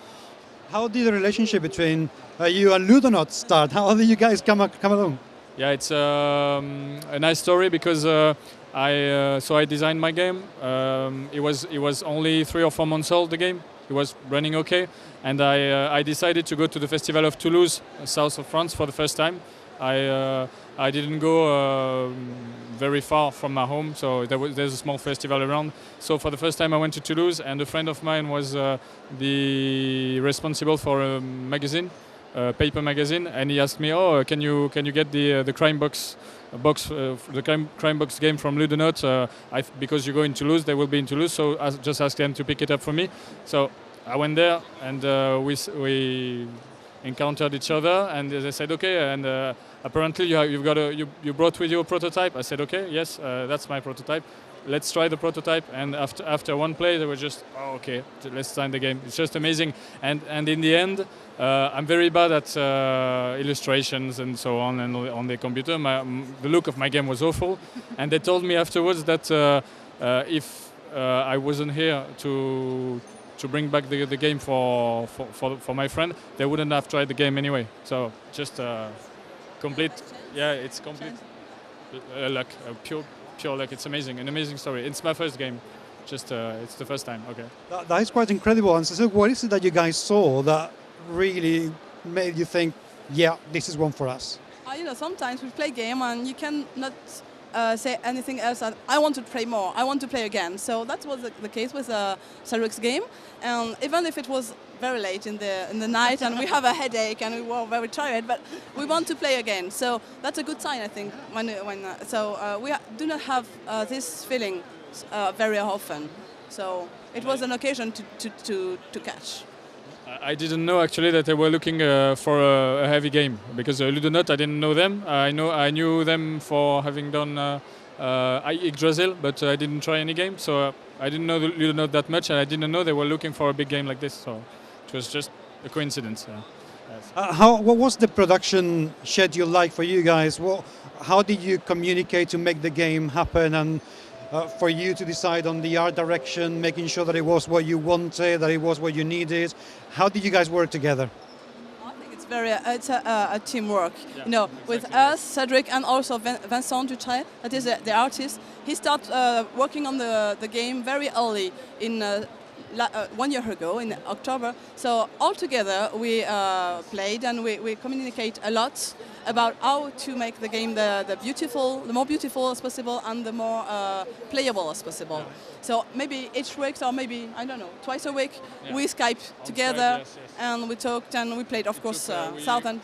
How did the relationship between you and Ludonaut start? How did you guys come along? Yeah, it's a nice story because I designed my game. It was only 3 or 4 months old. The game, it was running okay, and I decided to go to the festival of Toulouse, south of France, for the first time. I didn't go very far from my home, so there's a small festival around. So for the first time I went to Toulouse, and a friend of mine was the responsible for a magazine, a paper magazine, and he asked me, "Oh, can you get the crime box game from Ludonaut? Because you go in Toulouse, they will be in Toulouse, so I just asked them to pick it up for me." So I went there, and we encountered each other, and they said, "Okay," and apparently you brought with you a prototype. I said, "Okay, yes, that's my prototype. Let's try the prototype." And after one play, they were just, "Oh, okay, let's sign the game." It's just amazing. And in the end, I'm very bad at illustrations and so on, and on the computer. The look of my game was awful, and they told me afterwards that if I wasn't here to bring back the game for my friend, they wouldn't have tried the game anyway. So just complete, yeah, it's complete luck, pure luck. It's amazing, an amazing story. It's my first game. Just it's the first time. Okay. That is quite incredible. And so, what is it that you guys saw that really made you think, yeah, this is one for us? Sometimes we play game and you cannot say anything else than, "I want to play more, I want to play again." So that was the case with Cedric's game, and even if it was very late in the night and we have a headache and we were very tired, but we want to play again. So that's a good sign, I think. We do not have this feeling very often. So it was an occasion to catch. I didn't know actually that they were looking for a heavy game, because Ludonaut, I didn't know them. I knew them for having done Yggdrasil, but I didn't try any game. So I didn't know you know that much, and I didn't know they were looking for a big game like this. So it was just a coincidence. Yes. What was the production schedule like for you guys? How did you communicate to make the game happen, and for you to decide on the art direction, making sure that it was what you wanted, that it was what you needed? How did you guys work together? I think it's a teamwork. Yeah, you know, exactly. with us, Cedrick, and also Vincent Dutré, that is the artist. He started working on the game very early in 1 year ago in October. So all together we played and we communicate a lot about how to make the game the more beautiful as possible and the more playable as possible. Yeah. So maybe each week, or maybe I don't know, twice a week, Yeah. we Skype On together Skype, yes. and we talked and we played, of course, we- Southern.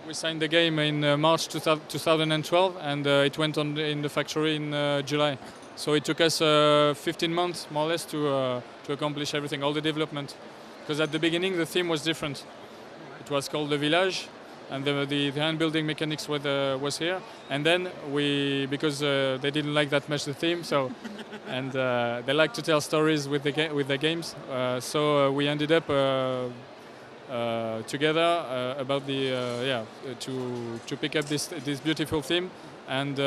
We signed the game in March 2012, and it went on in the factory in July. So it took us 15 months, more or less, to accomplish everything, all the development. Because at the beginning, the theme was different. It was called The Village, and the hand building mechanics was here. And then because they didn't like that much the theme, so and they like to tell stories with the games. So we ended up together about to pick up this beautiful theme, and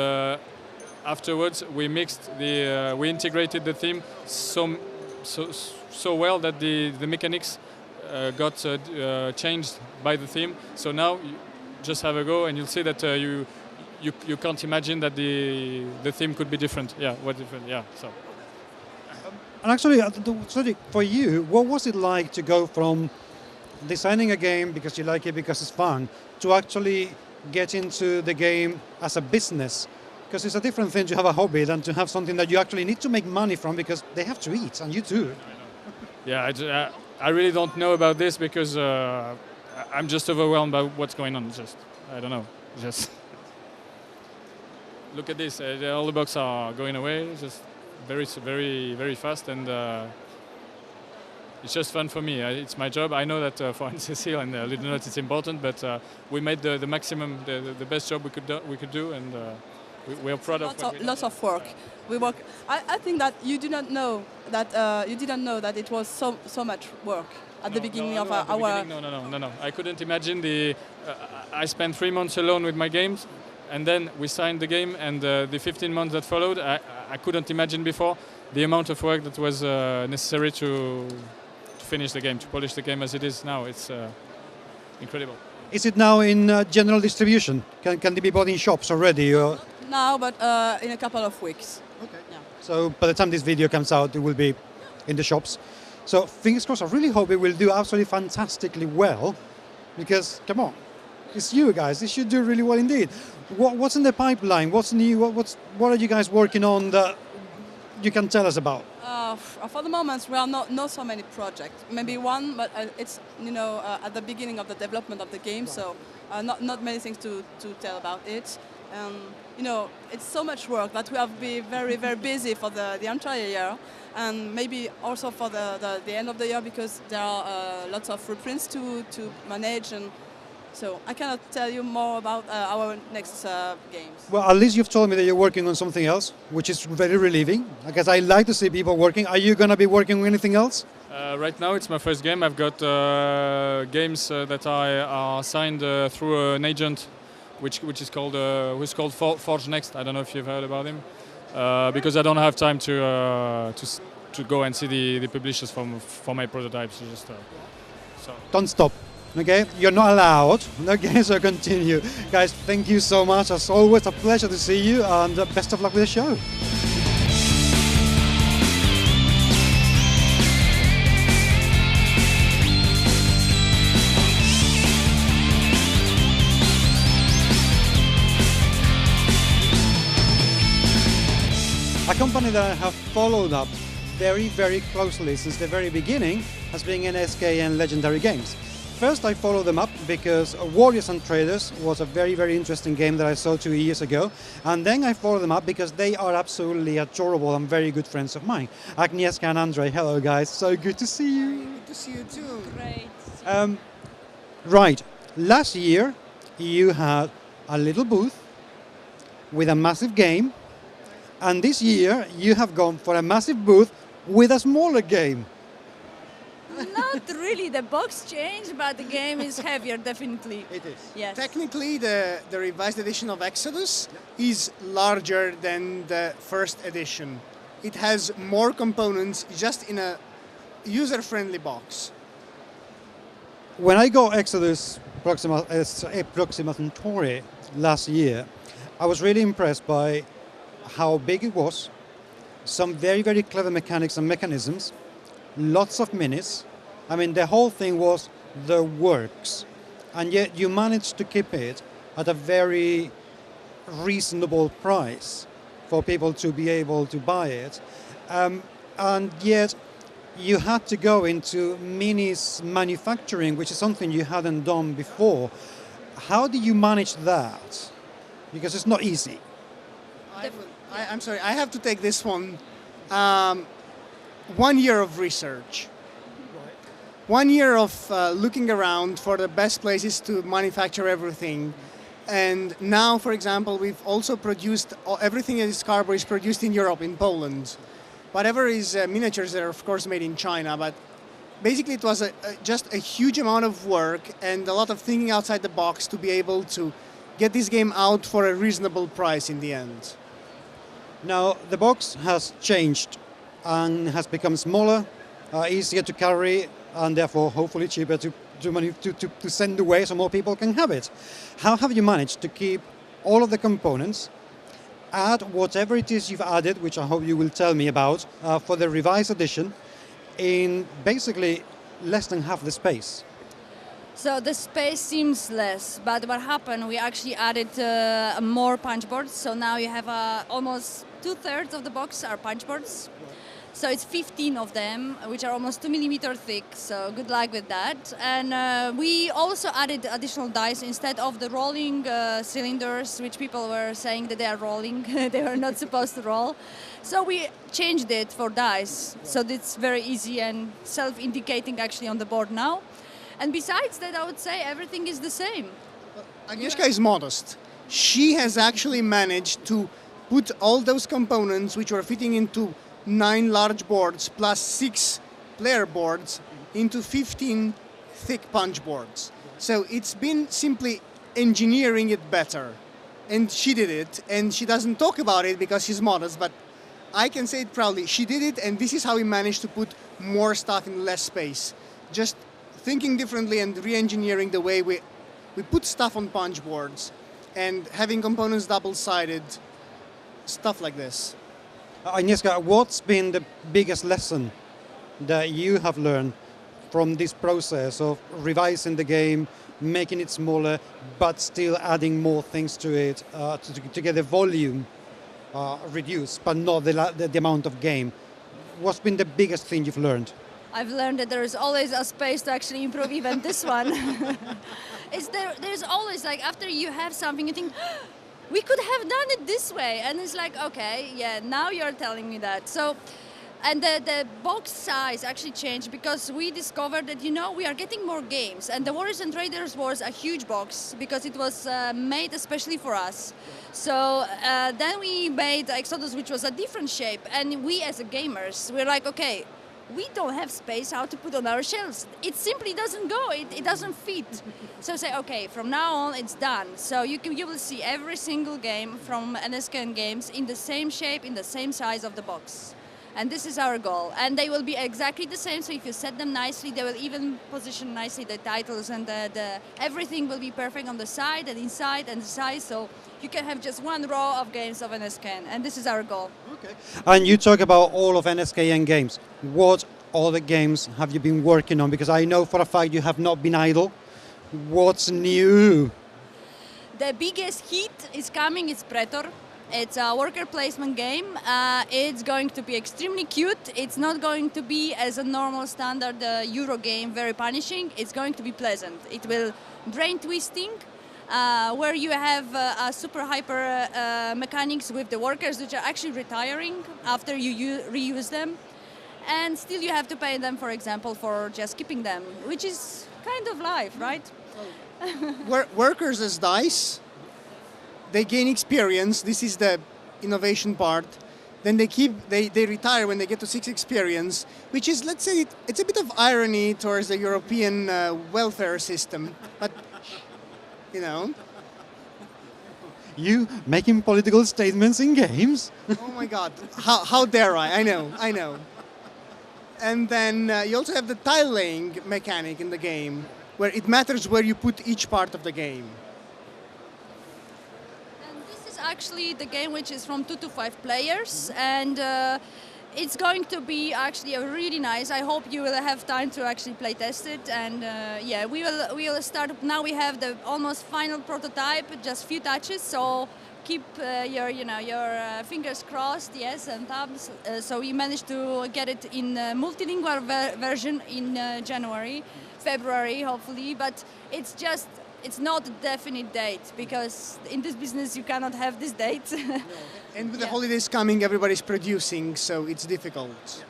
afterwards we we integrated the theme so well that the mechanics got changed by the theme. So now you just have a go and you'll see that you can't imagine that the theme could be different. Yeah, what different? Yeah. So. And actually, Cedric, for you, what was it like to go from designing a game because you like it, because it's fun, to actually get into the game as a business? Because it's a different thing to have a hobby than to have something that you actually need to make money from, because they have to eat, and you too. Yeah, I really don't know about this because I'm just overwhelmed by what's going on. I don't know. Just look at this. All the bugs are going away. Just very, very fast, and it's just fun for me. It's my job. I know that for Anne-Cecile and Little Notes it's important, but we made the maximum, the best job we could do, and we are proud of lots of work. We work. I think that you do not know that you didn't know that it was so much work at the beginning of our. No. I couldn't imagine I spent 3 months alone with my games, and then we signed the game, and the 15 months that followed, I couldn't imagine before the amount of work that was necessary to finish the game, to polish the game as it is now. It's incredible. Is it now in general distribution? Can it be bought in shops already? Or? Now, but in a couple of weeks. Okay. Yeah. So by the time this video comes out, it will be in the shops. So fingers crossed. I really hope it will do absolutely fantastically well, because come on, it's you guys. This should do really well indeed. What's in the pipeline? What's new? What are you guys working on that you can tell us about? For the moment, we are not so many projects. Maybe one, but it's at the beginning of the development of the game, so not many things to tell about it. It's so much work that we have to be very, very busy for the entire year, and maybe also for the end of the year, because there are lots of reprints to manage, and so I cannot tell you more about our next games. Well, at least you've told me that you're working on something else, which is very relieving, because I like to see people working. Are you going to be working on anything else? Right now, it's my first game. I've got games that are signed through an agent, which is called Forge Next. I don't know if you've heard about him, because I don't have time to go and see the publishers for my prototypes. So. Don't stop. Okay, you're not allowed. Okay, so continue. Guys, thank you so much. As always, a pleasure to see you, and best of luck with the show. A company that I have followed up very, very closely since the very beginning has been NSK and Legendary Games. First, I followed them up because Warriors and Traders was a very, very interesting game that I saw 2 years ago. And then I followed them up because they are absolutely adorable and very good friends of mine. Agnieszka and Andre, hello guys, so good to see you. Good to see you too. Great. Right, last year you had a little booth with a massive game. And this year you have gone for a massive booth with a smaller game. Not really. The box changed, but the game is heavier, definitely. It is. Yes. Technically, the revised edition of Exodus is larger than the first edition. It has more components just in a user-friendly box. When I got Exodus Proxima Centauri last year, I was really impressed by how big it was, some very, very clever mechanics and mechanisms, lots of minis. I mean, the whole thing was the works. And yet you managed to keep it at a very reasonable price for people to be able to buy it. And yet you had to go into minis manufacturing, which is something you hadn't done before. How do you manage that? Because it's not easy. I'm sorry, I have to take this one. 1 year of research. 1 year of looking around for the best places to manufacture everything. And now, for example, we've also produced, everything that is cardboard is produced in Europe, in Poland. Whatever is miniatures are of course made in China, but basically it was just a huge amount of work and a lot of thinking outside the box to be able to get this game out for a reasonable price in the end. Now, the box has changed and has become smaller, easier to carry, and therefore hopefully cheaper to send away so more people can have it. How have you managed to keep all of the components, add whatever it is you've added, which I hope you will tell me about, for the revised edition, in basically less than half the space? So the space seems less, but what happened, we actually added more punch boards. So now you have almost 2/3 of the box are punch boards. So it's 15 of them, which are almost 2 millimeter thick. So good luck with that. And we also added additional dice instead of the rolling cylinders, which people were saying that they are rolling. They were not supposed to roll. So we changed it for dice. So it's very easy and self-indicating actually on the board now. And besides that, I would say everything is the same. Agnieszka is modest. She has actually managed to put all those components which were fitting into 9 large boards plus 6 player boards into 15 thick punch boards. So it's been simply engineering it better. And she did it, and she doesn't talk about it because she's modest, but I can say it proudly. She did it, and this is how we managed to put more stuff in less space. Just thinking differently and re-engineering the way we put stuff on punch boards and having components double-sided, stuff like this. Agnieszka, what's been the biggest lesson that you have learned from this process of revising the game, making it smaller, but still adding more things to it to get the volume reduced, but not the amount of game? What's been the biggest thing you've learned? I've learned that there is always a space to actually improve even this one. There's always, like, after you have something, you think, we could have done it this way. And it's like, okay, yeah, now you're telling me that. So, and the box size actually changed because we discovered that, we are getting more games. And the Warriors and Raiders was a huge box because it was made especially for us. So then we made Exodus, which was a different shape. And we as gamers, we're like, okay, we don't have space how to put on our shelves. It simply doesn't go, it doesn't fit. So say, okay, from now on it's done. So you will see every single game from NSKN Games in the same shape, in the same size of the box. And this is our goal. And they will be exactly the same, so if you set them nicely, they will even position nicely the titles, and everything will be perfect on the side and inside and the size, so you can have just one row of games of NSKN, and this is our goal. Okay. And you talk about all of NSKN Games. What other games have you been working on? Because I know for a fact you have not been idle. What's new? The biggest hit is coming, it's Pretor. It's a worker placement game. It's going to be extremely cute. It's not going to be as a normal standard Euro game, very punishing. It's going to be pleasant. It will brain twisting, where you have a super hyper mechanics with the workers which are actually retiring after you reuse them. And still you have to pay them, for example, for just keeping them, which is kind of life, right? Workers as dice, they gain experience. This is the innovation part. then they retire when they get to 6 experience, which is, let's say, it's a bit of irony towards the European welfare system, but you know. You making political statements in games? Oh my God! How dare I? I know. And then you also have the tile laying mechanic in the game, where it matters where you put each part of the game. And this is actually the game which is from 2 to 5 players, and it's going to be actually a really nice. I hope you will have time to actually play test it, and yeah, we will start. Now we have the almost final prototype, just few touches. So keep your fingers crossed, yes, and thumbs. So we managed to get it in multilingual version in January, February, hopefully. But it's not a definite date, because in this business you cannot have this date. And with the holidays coming, everybody's producing, so it's difficult.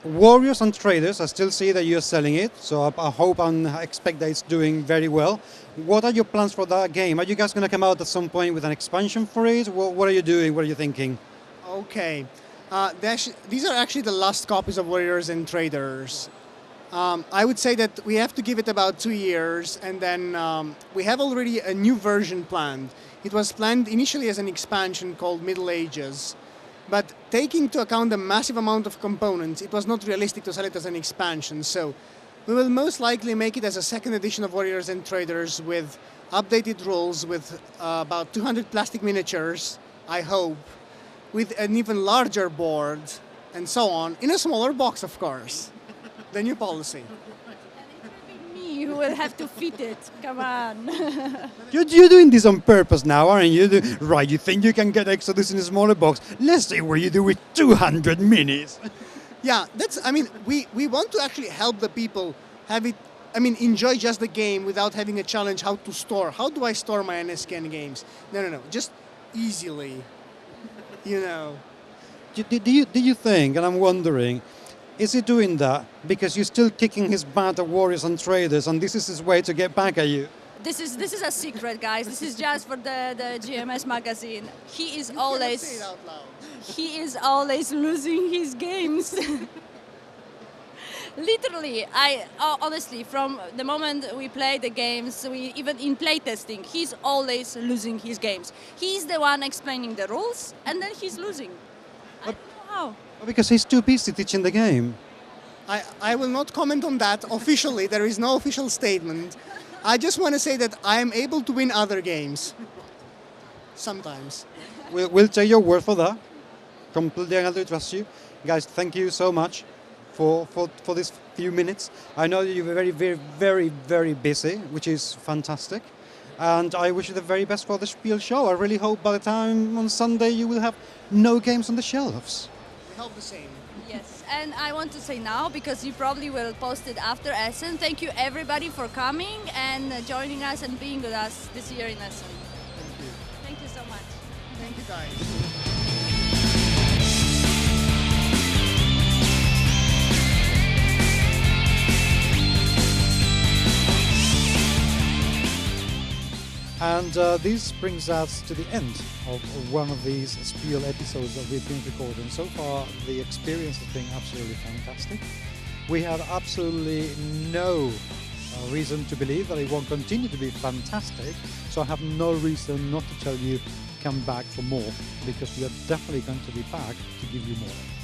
Warriors and Traders, I still see that you're selling it, so I hope and expect that it's doing very well. What are your plans for that game? Are you guys going to come out at some point with an expansion for it? What are you doing? What are you thinking? Okay. These are actually the last copies of Warriors and Traders. I would say that we have to give it about 2 years, and then we have already a new version planned. It was planned initially as an expansion called Middle Ages, but taking into account the massive amount of components, it was not realistic to sell it as an expansion. So we will most likely make it as a second edition of Warriors and Traders with updated rules, with about 200 plastic miniatures, I hope, with an even larger board, and so on, in a smaller box, of course. The new policy. Me who will have to fit it. Come on. You're doing this on purpose now, aren't you? Right, you think you can get Exodus in a smaller box? Let's see what you do with 200 minis. Yeah, we want to actually help the people have it, enjoy just the game without having a challenge how to store. How do I store my NSCAN games? No, just easily, you know. Do you think, and I'm wondering, is he doing that because you're still kicking his butt at Warriors and Traders, and this is his way to get back at you? This is a secret, guys. This is just for the GMS magazine. He is always losing his games. Literally, honestly, from the moment we play the games, even in playtesting, he's always losing his games. He's the one explaining the rules, and then he's losing. I don't know how. Because he's too busy teaching the game. I will not comment on that officially. There is no official statement. I just want to say that I am able to win other games. Sometimes. We'll take your word for that. Completely and utterly trust you. Guys, thank you so much for these few minutes. I know that you're very, very, very, very busy, which is fantastic. And I wish you the very best for the Spiel show. I really hope by the time on Sunday you will have no games on the shelves. We hope the same. Yes, and I want to say now, because you probably will post it after Essen, thank you everybody for coming and joining us and being with us this year in Essen. Thank you. Thank you so much. Thank you, guys. And this brings us to the end of one of these Spiel episodes that we've been recording. So far, the experience has been absolutely fantastic. We have absolutely no reason to believe that it won't continue to be fantastic. So I have no reason not to tell you come back for more, because we are definitely going to be back to give you more.